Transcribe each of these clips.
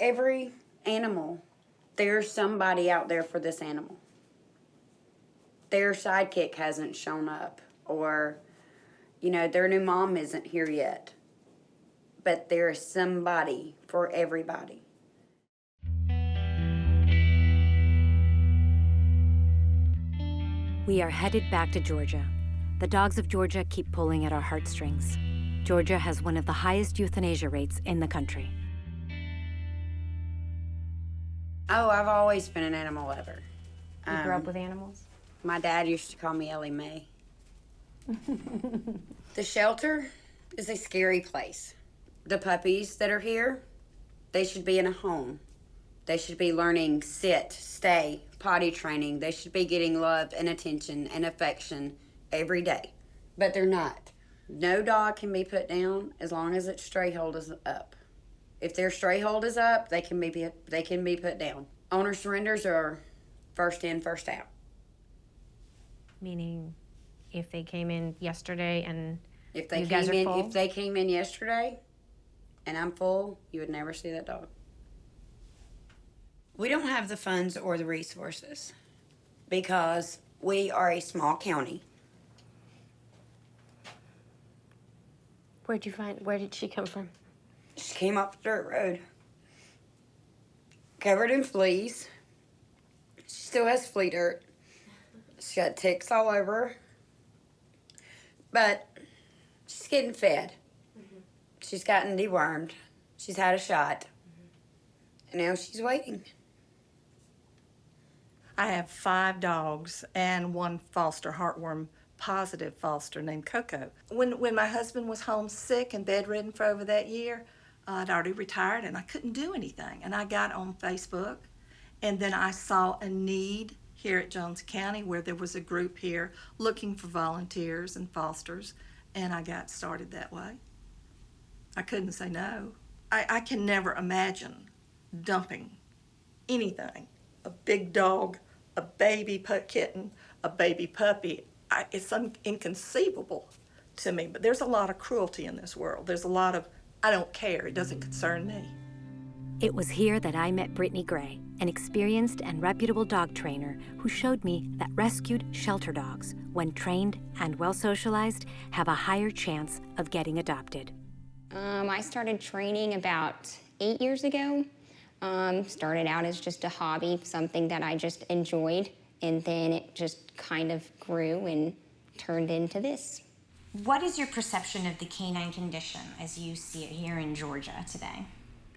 every animal, there's somebody out there for this animal. Their sidekick hasn't shown up, or, you know, their new mom isn't here yet. But there is somebody for everybody. We are headed back to Georgia. The dogs of Georgia keep pulling at our heartstrings. Georgia has one of the highest euthanasia rates in the country. Oh, I've always been an animal lover. You grew up with animals? My dad used to call me Ellie Mae. The shelter is a scary place. The puppies that are here, they should be in a home. They should be learning sit, stay, potty training. They should be getting love and attention and affection every day. But they're not. No dog can be put down as long as its stray hold is up. If their stray hold is up, they can be put down. Owner surrenders are first in, first out. Meaning, if they came in yesterday and If they you guys came are in, full? if they came in yesterday, and I'm full, you would never see that dog. We don't have the funds or the resources because we are a small county. Where did she come from? She came off the dirt road, covered in fleas. She still has flea dirt. She's got ticks all over her. But she's getting fed. She's gotten dewormed. She's had a shot. And now she's waiting. I have 5 dogs and 1 foster, heartworm positive foster named Coco. When my husband was homesick and bedridden for over that year, I'd already retired and I couldn't do anything. And I got on Facebook, and then I saw a need here at Jones County where there was a group here looking for volunteers and fosters, and I got started that way. I couldn't say no. I can never imagine dumping anything, a big dog, a baby kitten, a baby puppy. It's inconceivable to me, but there's a lot of cruelty in this world. There's a lot of, I don't care, it doesn't concern me. It was here that I met Brittany Gray, an experienced and reputable dog trainer who showed me that rescued shelter dogs, when trained and well socialized, have a higher chance of getting adopted. I started training about 8 years ago. Started out as just a hobby, something that I just enjoyed, and then it just kind of grew and turned into this. What is your perception of the canine condition as you see it here in Georgia today?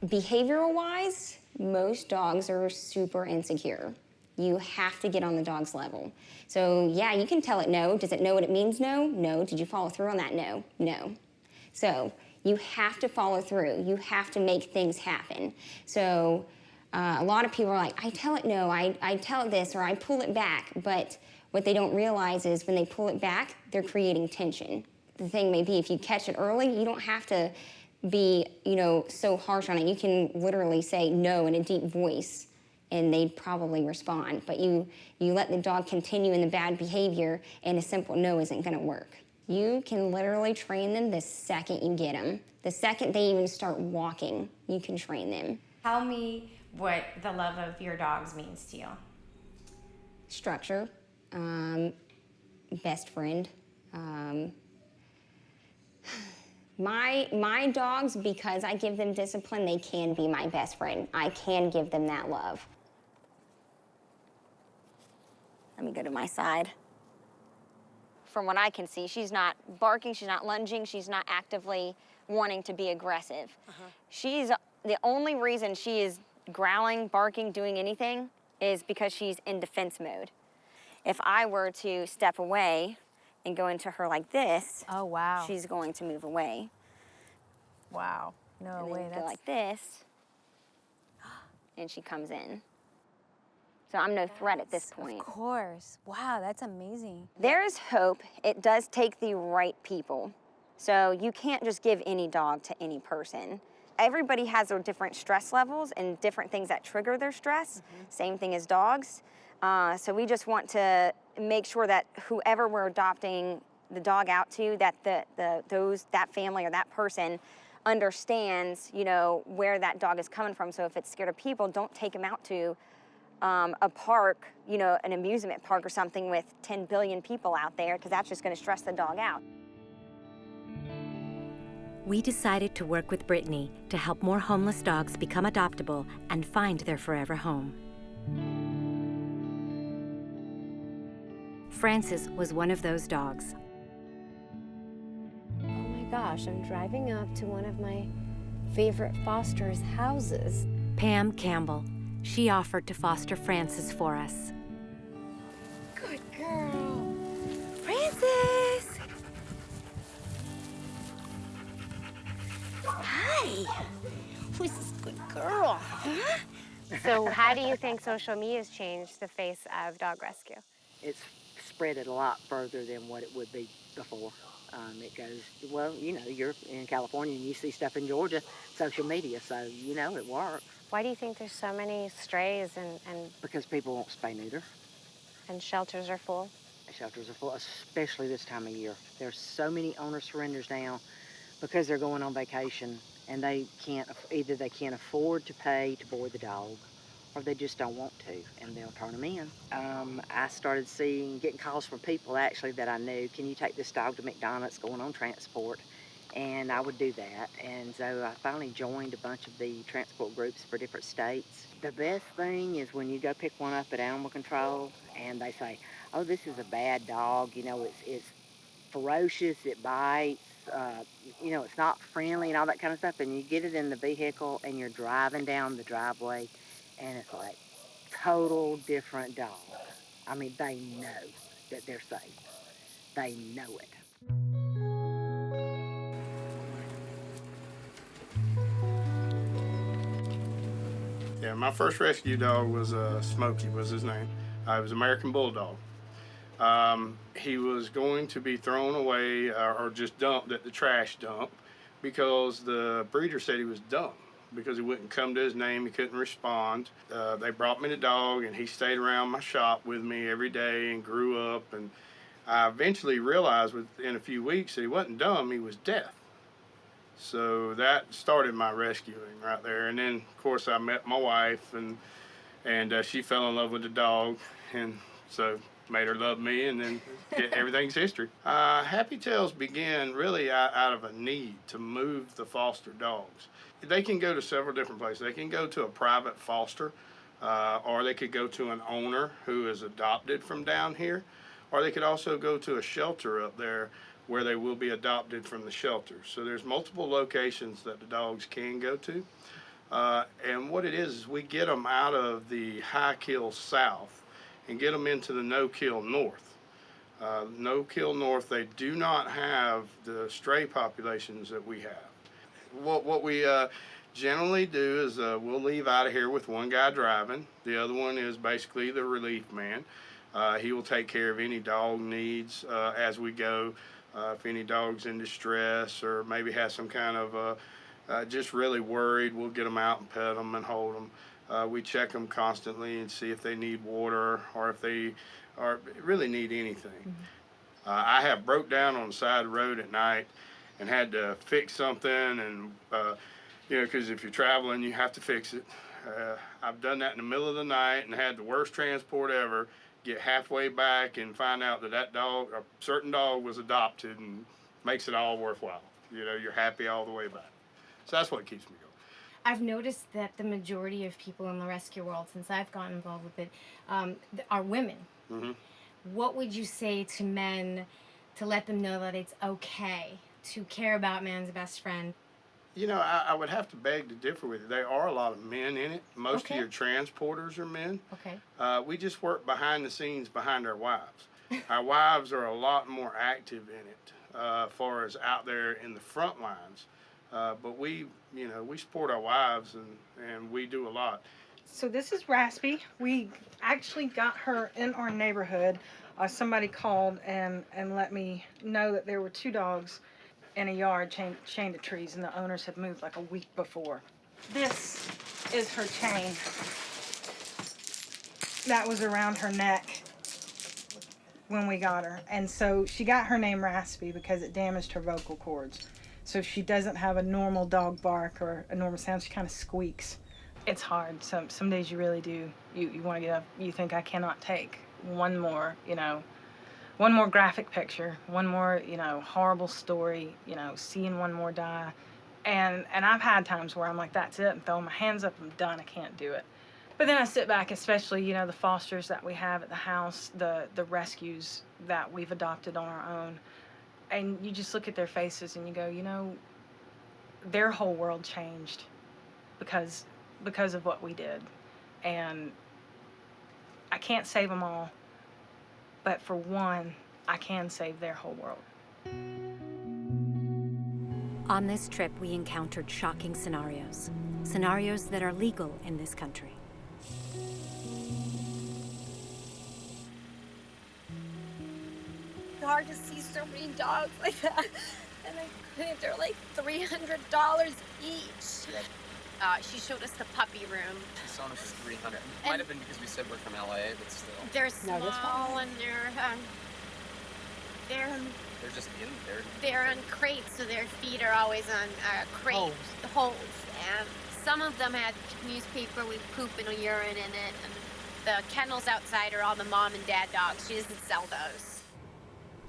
Behavioral-wise, most dogs are super insecure. You have to get on the dog's level. So yeah, you can tell it no. Does it know what it means no? No. Did you follow through on that no? No. So you have to follow through. You have to make things happen. So a lot of people are like, I tell it no, I tell it this, or I pull it back. But what they don't realize is when they pull it back, they're creating tension. The thing may be, if you catch it early, you don't have to be, so harsh on it. You can literally say no in a deep voice, and they'd probably respond. But you let the dog continue in the bad behavior, and a simple no isn't gonna work. You can literally train them the second you get them. The second they even start walking, you can train them. Tell me what the love of your dogs means to you. Structure, best friend. My dogs, because I give them discipline, they can be my best friend. I can give them that love. Let me go to my side. From what I can see, she's not barking, she's not lunging, she's not actively wanting to be aggressive. She's, the only reason she is growling, barking, doing anything is because she's in defense mode. If I were to step away and go into her like this, Oh, wow. she's going to move away. Wow. No And way. then go That's like this, and she comes in. So I'm no threat at this point. Of course. Wow, that's amazing. There is hope. It does take the right people. So you can't just give any dog to any person. Everybody has their different stress levels and different things that trigger their stress. Same thing as dogs. So we just want to make sure that whoever we're adopting the dog out to, that that family or that person understands, you know, where that dog is coming from. So if it's scared of people, don't take him out to a park, you know, an amusement park or something with 10 billion people out there, because that's just going to stress the dog out. We decided to work with Brittany to help more homeless dogs become adoptable and find their forever home. Francis was one of those dogs. Oh my gosh, I'm driving up to one of my favorite foster's houses. Pam Campbell. She offered to foster Francis for us. Good girl. Francis! Hi. Who's this good girl, huh? So how do you think social media has changed the face of dog rescue? It's spread it a lot further than what it would be before. It goes, well, you know, you're in California and you see stuff in Georgia, social media, so you know it works. Why do you think there's so many strays and Because people won't spay neuter. shelters are full? Shelters are full, especially this time of year. There's so many owner surrenders now because they're going on vacation and they can't, either they can't afford to pay to board the dog or they just don't want to, and they'll turn them in. I started getting calls from people actually that I knew, can you take this dog to McDonald's going on transport? And I would do that, and so I finally joined a bunch of the transport groups for different states. The best thing is when you go pick one up at animal control and they say, oh, this is a bad dog, you know, it's ferocious, it bites, you know, it's not friendly and all that kind of stuff, and you get it in the vehicle and you're driving down the driveway and it's like total different dog. I mean, they know that they're safe. They know it. Yeah, my first rescue dog was Smokey was his name. He was American Bulldog. He was going to be thrown away or just dumped at the trash dump because the breeder said he was dumb because he wouldn't come to his name, he couldn't respond. They brought me the dog and he stayed around my shop with me every day and grew up, and I eventually realized within a few weeks that he wasn't dumb, he was deaf. So that started my rescuing right there. And then, of course, I met my wife, and she fell in love with the dog, and so made her love me, and then everything's history. Happy Tales began really out of a need to move the foster dogs. They can go to several different places. They can go to a private foster, or they could go to an owner who is adopted from down here, or they could also go to a shelter up there where they will be adopted from the shelter. So there's multiple locations that the dogs can go to. And what it is we get them out of the high kill south and get them into the no-kill north. No-kill north, they do not have the stray populations that we have. What we generally do is we'll leave out of here with one guy driving. The other one is basically the relief man. He will take care of any dog needs as we go. If any dog's in distress or maybe has some kind of just really worried, we'll get them out and pet them and hold them. We check them constantly and see if they need water or if they really need anything. Mm-hmm. I have broke down on the side of the road at night and had to fix something, and you know, because if you're traveling, you have to fix it. I've done that in the middle of the night and had the worst transport ever. Get halfway back and find out that dog, a certain dog, was adopted, and makes it all worthwhile. You know, you're happy all the way back. So that's what keeps me going. I've noticed that the majority of people in the rescue world, since I've gotten involved with it, are women. Mm-hmm. What would you say to men to let them know that it's okay to care about man's best friend? You know, I would have to beg to differ with you. There are a lot of men in it. Most of your transporters are men. Okay. We just work behind the scenes behind our wives. Our wives are a lot more active in it as far as out there in the front lines. But we support our wives, and we do a lot. So this is Raspy. We actually got her in our neighborhood. Somebody called and let me know that there were two dogs in a yard chained to trees, and the owners had moved like a week before. This is her chain. That was around her neck when we got her. And so she got her name Raspy because it damaged her vocal cords. So she doesn't have a normal dog bark or a normal sound. She kind of squeaks. It's hard. Some days you really do. You want to get up. You think, I cannot take one more, one more graphic picture, one more, horrible story, seeing one more die. And I've had times where I'm like, that's it, and throw my hands up, I'm done, I can't do it. But then I sit back, especially, the fosters that we have at the house, the rescues that we've adopted on our own, and you just look at their faces and you go, their whole world changed because of what we did. And I can't save them all, but for one, I can save their whole world. On this trip, we encountered shocking scenarios that are legal in this country. It's hard to see so many dogs like that, and I couldn't. They're like $300 each. She showed us the puppy room. It's on us for $300. It might have been because we said we're from LA, but still. They're small and They're just in there. they're on crates, so their feet are always on crates, holes. And some of them had newspaper with poop and urine in it, and the kennels outside are all the mom and dad dogs. She doesn't sell those.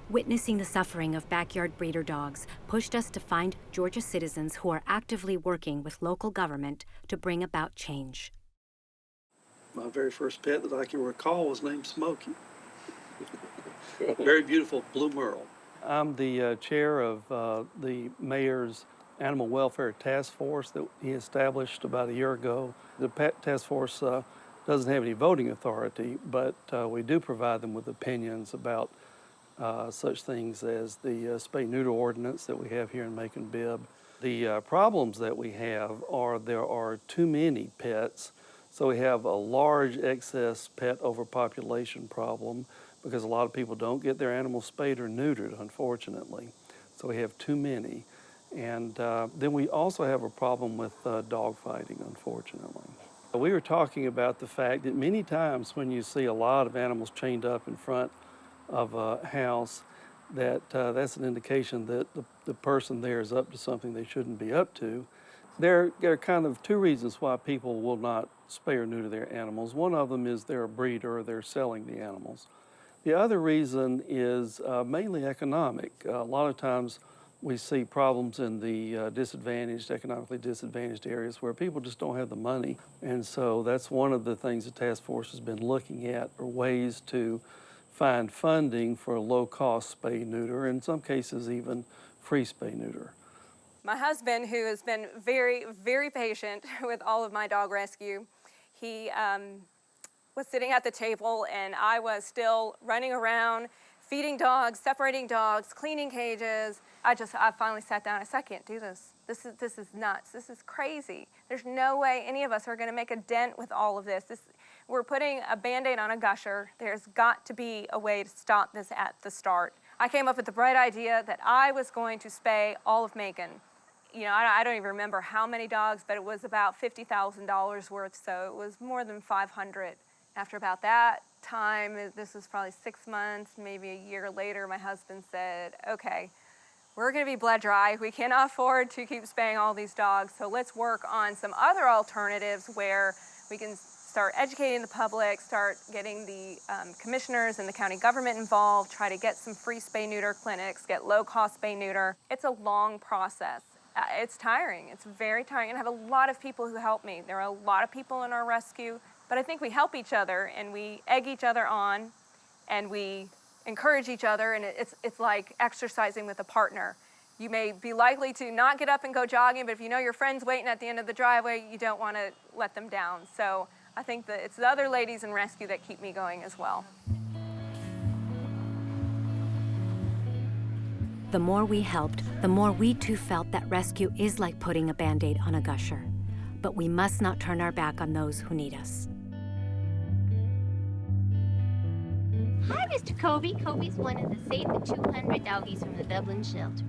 Witnessing the suffering of backyard breeder dogs pushed us to find Georgia citizens who are actively working with local government to bring about change. My very first pet that I can recall was named Smokey. Very beautiful blue merle. I'm the chair of the mayor's animal welfare task force that he established about a year ago. The pet task force doesn't have any voting authority, but we do provide them with opinions about such things as the spay-neuter ordinance that we have here in Macon-Bibb. The problems that we have are there are too many pets, so we have a large excess pet overpopulation problem because a lot of people don't get their animals spayed or neutered, unfortunately. So we have too many. And then we also have a problem with dog fighting, unfortunately. We were talking about the fact that many times when you see a lot of animals chained up in front of a house, that's an indication that the person there is up to something they shouldn't be up to. There are kind of two reasons why people will not spay or neuter their animals. One of them is they're a breeder or they're selling the animals. The other reason is mainly economic. A lot of times we see problems in the economically disadvantaged areas where people just don't have the money. And so that's one of the things the task force has been looking at, are ways to find funding for low-cost spay-neuter, in some cases even free spay-neuter. My husband, who has been very, very patient with all of my dog rescue, he was sitting at the table and I was still running around, feeding dogs, separating dogs, cleaning cages. I finally sat down. I said, I can't do this. This is nuts. This is crazy. There's no way any of us are going to make a dent with all of this. We're putting a Band-Aid on a gusher. There's got to be a way to stop this at the start. I came up with the bright idea that I was going to spay all of Macon. I don't even remember how many dogs, but it was about $50,000 worth, so it was more than 500. After about that time, this was probably 6 months, maybe a year later, my husband said, okay, we're going to be blood dry. We cannot afford to keep spaying all these dogs, so let's work on some other alternatives where we can start educating the public, start getting the commissioners and the county government involved, try to get some free spay-neuter clinics, get low-cost spay-neuter. It's a long process. It's tiring. It's very tiring. And I have a lot of people who help me. There are a lot of people in our rescue, but I think we help each other and we egg each other on and we encourage each other, and it's like exercising with a partner. You may be likely to not get up and go jogging, but if you know your friend's waiting at the end of the driveway, you don't want to let them down. So I think that it's the other ladies in rescue that keep me going as well. The more we helped, the more we too felt that rescue is like putting a Band-Aid on a gusher. But we must not turn our back on those who need us. Hi, Mr. Kobe. Kobe's one of the Save the 200 doggies from the Dublin shelter.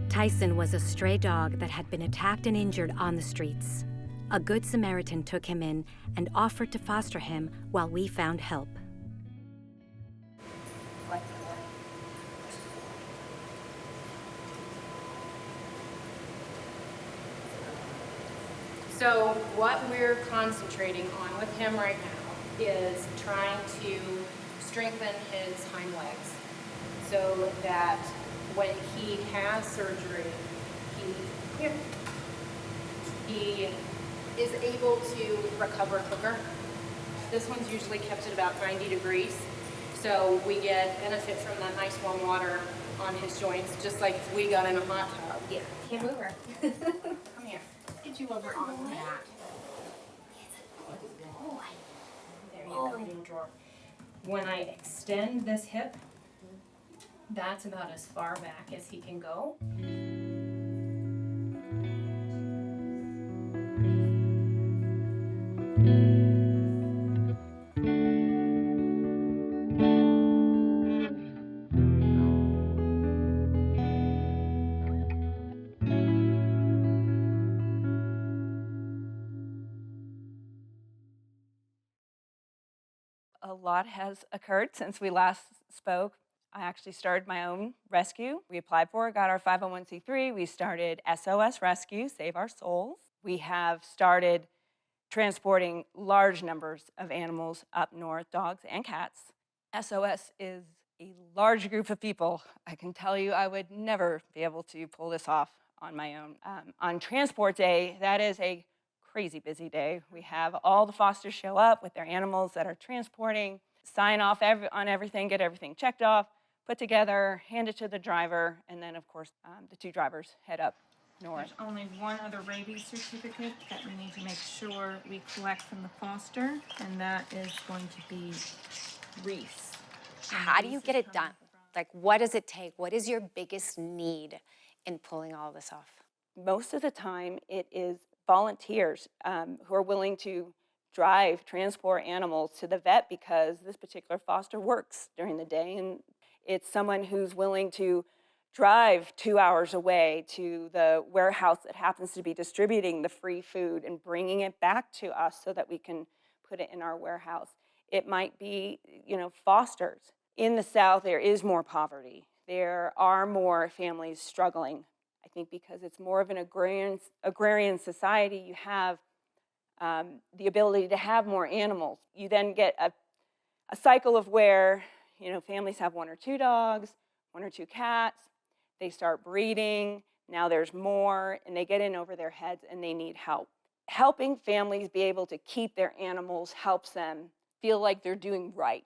Tyson was a stray dog that had been attacked and injured on the streets. A Good Samaritan took him in and offered to foster him while we found help. So what we're concentrating on with him right now is trying to strengthen his hind legs so that when he has surgery, he is able to recover quicker. This one's usually kept at about 90 degrees, so we get benefit from that nice warm water on his joints, just like if we got in a hot tub. Yeah, can't move her. Come here. Get you over on that. There you go, in the drawer. When I extend this hip, that's about as far back as he can go. A lot has occurred since we last spoke. I actually started my own rescue. We applied for it, got our 501c3. We started SOS Rescue, Save Our Souls. We have started transporting large numbers of animals up north, dogs and cats. SOS is a large group of people. I can tell you I would never be able to pull this off on my own. On transport day, that is a crazy busy day. We have all the fosters show up with their animals that are transporting, sign off on everything, get everything checked off, put together, hand it to the driver, and then of course the two drivers head up north. There's only one other rabies certificate that we need to make sure we collect from the foster, and that is going to be Reese. How do you get it done? Like, what does it take? What is your biggest need in pulling all this off? Most of the time, it is volunteers who are willing to transport animals to the vet because this particular foster works during the day, and it's someone who's willing to drive 2 hours away to the warehouse that happens to be distributing the free food and bringing it back to us so that we can put it in our warehouse. It might be, fosters. In the South, there is more poverty. There are more families struggling. I think because it's more of an agrarian society, you have the ability to have more animals. You then get a cycle of where, families have 1 or 2 dogs, 1 or 2 cats. They start breeding. Now there's more, and they get in over their heads, and they need help. Helping families be able to keep their animals helps them feel like they're doing right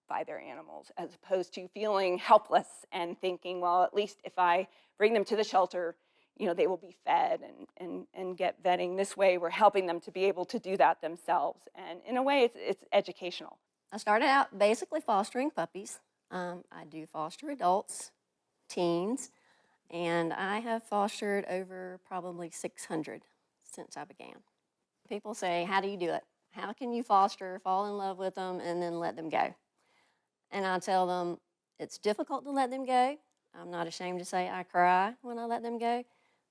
by their animals, as opposed to feeling helpless and thinking, well, at least if I bring them to the shelter, they will be fed and get vetting. This way, we're helping them to be able to do that themselves. And in a way, it's educational. I started out basically fostering puppies. I do foster adults, teens, and I have fostered over probably 600 since I began. People say, how do you do it? How can you foster, fall in love with them, and then let them go? And I tell them, it's difficult to let them go. I'm not ashamed to say I cry when I let them go,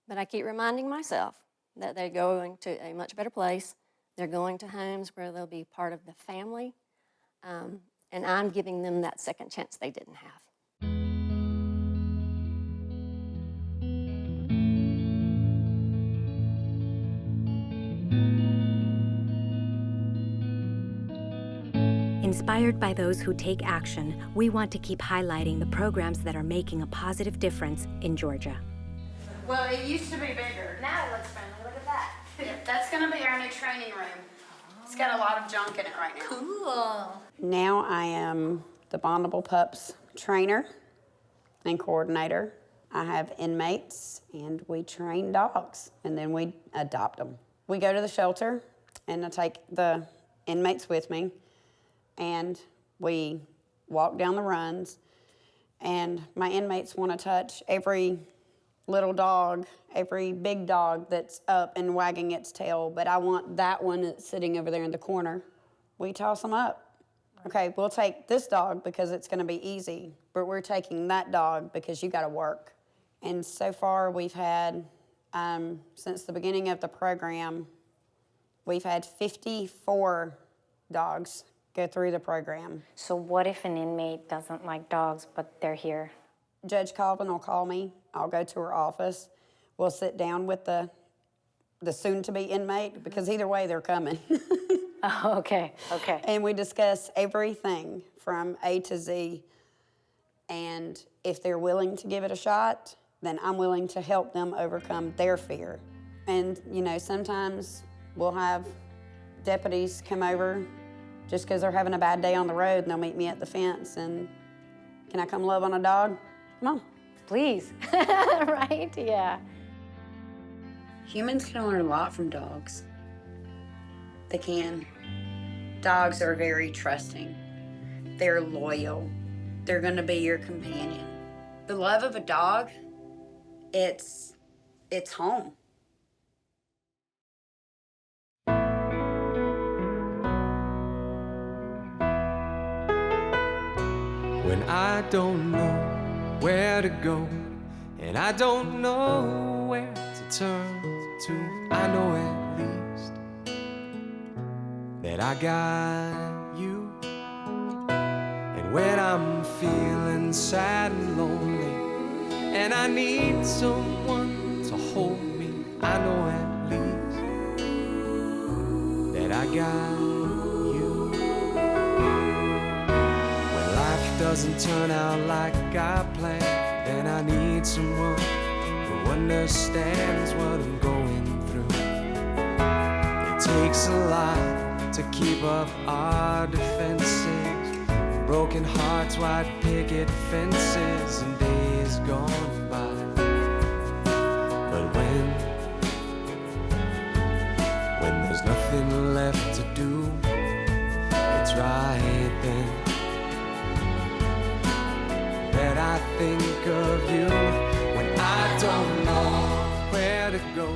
but I keep reminding myself that they're going to a much better place. They're going to homes where they'll be part of the family, and I'm giving them that second chance they didn't have. Inspired by those who take action, we want to keep highlighting the programs that are making a positive difference in Georgia. Well, it used to be bigger. Now it looks friendly. Look at that. That's going to be our new training room. It's got a lot of junk in it right now. Cool. Now I am the Bondable Pups trainer and coordinator. I have inmates, and we train dogs, and then we adopt them. We go to the shelter, and I take the inmates with me, and we walk down the runs, and my inmates want to touch every little dog, every big dog that's up and wagging its tail, but I want that one that's sitting over there in the corner. We toss them up. Okay, we'll take this dog because it's going to be easy, but we're taking that dog because you got to work. And so far we've had, since the beginning of the program, we've had 54 dogs go through the program. So what if an inmate doesn't like dogs, but they're here? Judge Calvin will call me. I'll go to her office. We'll sit down with the the soon-to-be inmate, because either way they're coming. Oh, okay. And we discuss everything from A to Z. And if they're willing to give it a shot, then I'm willing to help them overcome their fear. And, you know, sometimes we'll have deputies come over just because they're having a bad day on the road, and they'll meet me at the fence and, can I come love on a dog? Come on. Please. Right? Yeah. Humans can learn a lot from dogs. They can. Dogs are very trusting. They're loyal. They're gonna be your companion. The love of a dog, it's home. When I don't know where to go, and I don't know where to turn to, I know at least that I got you. And when I'm feeling sad and lonely, and I need someone to hold me, I know at least that I got you. When life doesn't turn out like I planned, then I need someone who understands what I'm going through. It takes a lot to keep up our defenses, broken hearts, white picket fences, and days gone by. But when there's nothing left to do, it's right then that I think of you. When I don't know where to go,